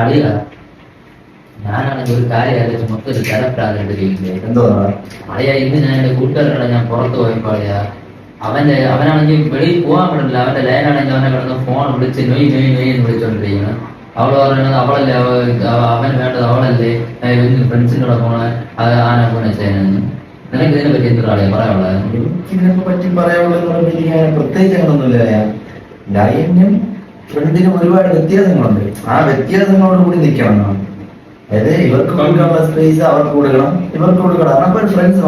അറിയില്ല. ഞാനാണെങ്കിൽ ഒരു കാര്യം ആലോചിച്ച് മൊത്തം ഒരു കിടപ്പിലാതിരിക്കുന്നത്. എന്തോ അളിയാ, ഇന്ന് ഞാൻ എന്റെ കൂട്ടുകാരോടെ ഞാൻ പുറത്ത് പോയപ്പോ അളിയാ, അവനാണെങ്കിൽ വെളിയിൽ പോകാൻ പറ്റില്ല. അവന്റെ ലൈനാണെങ്കിൽ അവനെ കിടന്ന് ഫോൺ വിളിച്ച് നൊയ് നൊയ് നൊയ് എന്ന് വിളിച്ചോണ്ടിരിക്കുന്നത്. അവള് പറയുന്നത് അവളല്ലേ, അവൻ വേണ്ടത് അവളല്ലേ, ഫ്രണ്ട്സിന്റെ കൂടെ പോണ ആന പോണെ ചെയ്യാനെന്ന്. നിനക്ക് ഇതിനെ പറ്റി എന്തൊരു ആളിയാ പറയാനുള്ളത്? ഇതിനെ പറ്റി പറയാനുള്ളത് പ്രത്യേകിച്ച് അങ്ങനൊന്നുമില്ല. ലൈനും ഫ്രണ്ടിനും ഒരുപാട് വ്യത്യാസങ്ങളുണ്ട്. ആ വ്യത്യാസങ്ങളോട് കൂടി നിൽക്കണം. അതായത് ഇവർക്ക് കൊടുക്കാനുള്ള സ്പേസ് അവർക്ക് കൊടുക്കണം, ഇവർക്ക് കൊടുക്കണം. അപ്പൊ ഫ്രണ്ട്സ്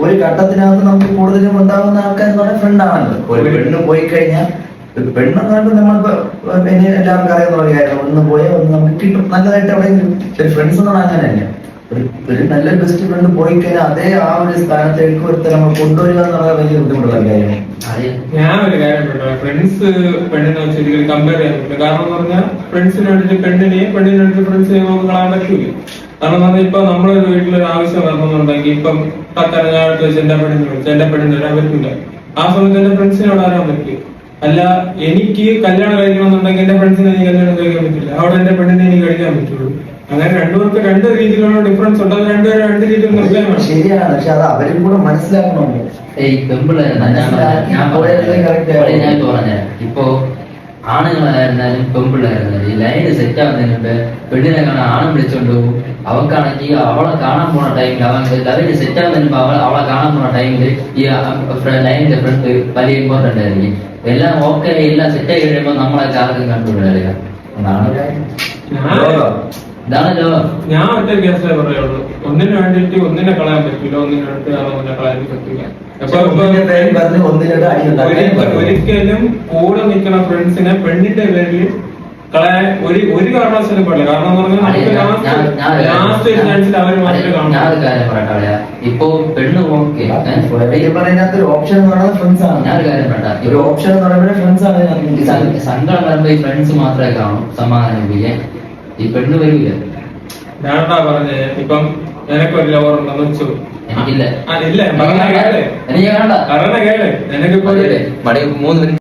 ഒരു ഘട്ടത്തിനകത്ത് നമുക്ക് കൂടുതലും ഉണ്ടാകുന്ന ആൾക്കാർ എന്ന് പറഞ്ഞാൽ ഫ്രണ്ടാണല്ലോ. ഒരു പെണ്ണ് പോയി കഴിഞ്ഞാൽ പെണ്ണെന്ന് പറയുമ്പോൾ നമ്മളിപ്പോ പിന്നെ എല്ലാവർക്കും അറിയുന്ന ഒരു കാര്യം, ഒന്ന് പോയാൽ ഒന്ന് നമുക്ക് കിട്ടും നല്ലതായിട്ട് എവിടെയെങ്കിലും. ഫ്രണ്ട്സ് എന്ന് പറഞ്ഞാൽ അങ്ങനെ തന്നെ. ഒരു നല്ല ബെസ്റ്റ് ഫ്രണ്ട് പോയി കഴിഞ്ഞാൽ അതേ ആ ഒരു സ്ഥാനത്തേക്ക് ഒരുത്തരം നമ്മൾ കൊണ്ടുവരിക എന്ന് പറഞ്ഞാൽ വലിയ ബുദ്ധിമുട്ടുള്ള കാര്യമാണ്. ഞാൻ ഒരു കാര്യം പറയാം, ഫ്രണ്ട്സ് പെണ്ണിനെ വെച്ച് ഒരിക്കലും കമ്പയർ ചെയ്യാൻ പറ്റില്ല. കാരണം എന്ന് പറഞ്ഞാൽ ഫ്രണ്ട്സിനെ എടുത്ത് പെണ്ണിനെയും പെണ്ണിനെ എടുത്ത് ഫ്രണ്ട്സിനെ നമുക്ക് കളയാൻ പറ്റൂല. കാരണം എന്ന് പറഞ്ഞാൽ ഇപ്പൊ നമ്മളൊരു വീട്ടിലൊരു ആവശ്യം വരണമെന്നുണ്ടെങ്കിൽ ഇപ്പം കത്തരഞ്ഞാട്ട് വെച്ച് എന്റെ പെണ്ണിനെ വരാൻ പറ്റില്ല. ആ സമയത്ത് എന്റെ ഫ്രണ്ട്സിനെ വരാൻ പറ്റും. അല്ല, എനിക്ക് കല്യാണം കഴിക്കണമെന്നുണ്ടെങ്കിൽ എന്റെ ഫ്രണ്ട്സിനെ എനിക്ക് കല്യാണം കഴിക്കാൻ പറ്റില്ല, അവിടെ എന്റെ പെണ്ണിനെ എനിക്ക് കഴിക്കാൻ പറ്റുള്ളൂ. അങ്ങനെ രണ്ടുപേർക്ക് രണ്ട് രീതിയിലുള്ള ഡിഫറൻസ് ഉണ്ട്. അത് രണ്ട് രീതിയിൽ നിർദ്ദേശമാണ്. ശരിയാണ്, പക്ഷെ അത് അവരും കൂടെ മനസ്സിലാക്കണം. ഞാൻ പറഞ്ഞ ഇപ്പൊ ആണുങ്ങളായിരുന്നാലും പെമ്പിള്ളായിരുന്നാലും ഈ ലൈന് സെറ്റ് ആവുന്നതിന് മുമ്പ് പെണ്ണിനെ കാണാൻ ആണും വിളിച്ചോണ്ട് പോകും. അവക്കാണെങ്കിൽ അവളെ കാണാൻ പോണ ടൈമിൽ ലൈന് സെറ്റ് ആവുന്നതിന് മുമ്പ് അവളെ കാണാൻ പോണ ടൈമില് ഈ ലൈനിന്റെ ഫ്രണ്ട് വലിയ ഇമ്പോർട്ടന്റ് ആയിരിക്കും. എല്ലാം ഓക്കെ എല്ലാം സെറ്റ് ആയി കഴിയുമ്പോ നമ്മളെ ആർക്കും കണ്ടുപിടിക്കുക. ഇതാണ് ലോകം. ഞാൻ ഒറ്റ കേസിലേ പറയുള്ളൂ, ഒന്നിനു വേണ്ടിയിട്ട് ഒന്നിനെ കളയാൻ പറ്റില്ല, ഒന്നിനു വേണ്ടിയിട്ട് ഒന്നിനെ കളയാൻ പറ്റില്ല. ഒരിക്കലും കൂടെ നിൽക്കുന്ന ഫ്രണ്ട്സിനെ പെണ്ണിന്റെ പേരിൽ കളയാൻ ഒരു കാരണവശാലും പാടില്ല. കാരണം ഇപ്പൊ പെണ്ണ് ഓപ്ഷൻ എന്ന് പറയുന്നത് ഫ്രണ്ട്സ് ആണ്. ഞാനൊരു കാര്യം പറയട്ടെ, ഒരു ഓപ്ഷൻ എന്ന് പറയുമ്പോൾ ഫ്രണ്ട്സ് ആണ്. സങ്കടം വരുമ്പോ ഈ ഫ്രണ്ട്സ് മാത്രമേ കാണും സമാധാനിപ്പിക്കാൻ, ഈ പെണ്ണ് വരില്ല. ഞാനെന്താ പറഞ്ഞേ, ഇപ്പം നിനക്കൊരു ലവർ ഉണ്ടെന്ന് വെച്ചു, എനിക്കില്ല. ഇല്ല പറഞ്ഞ കേള്, എനിക്ക് വേണ്ട. പറഞ്ഞ കേള്, നിനക്കിപ്പോ 3 മിനിറ്റ്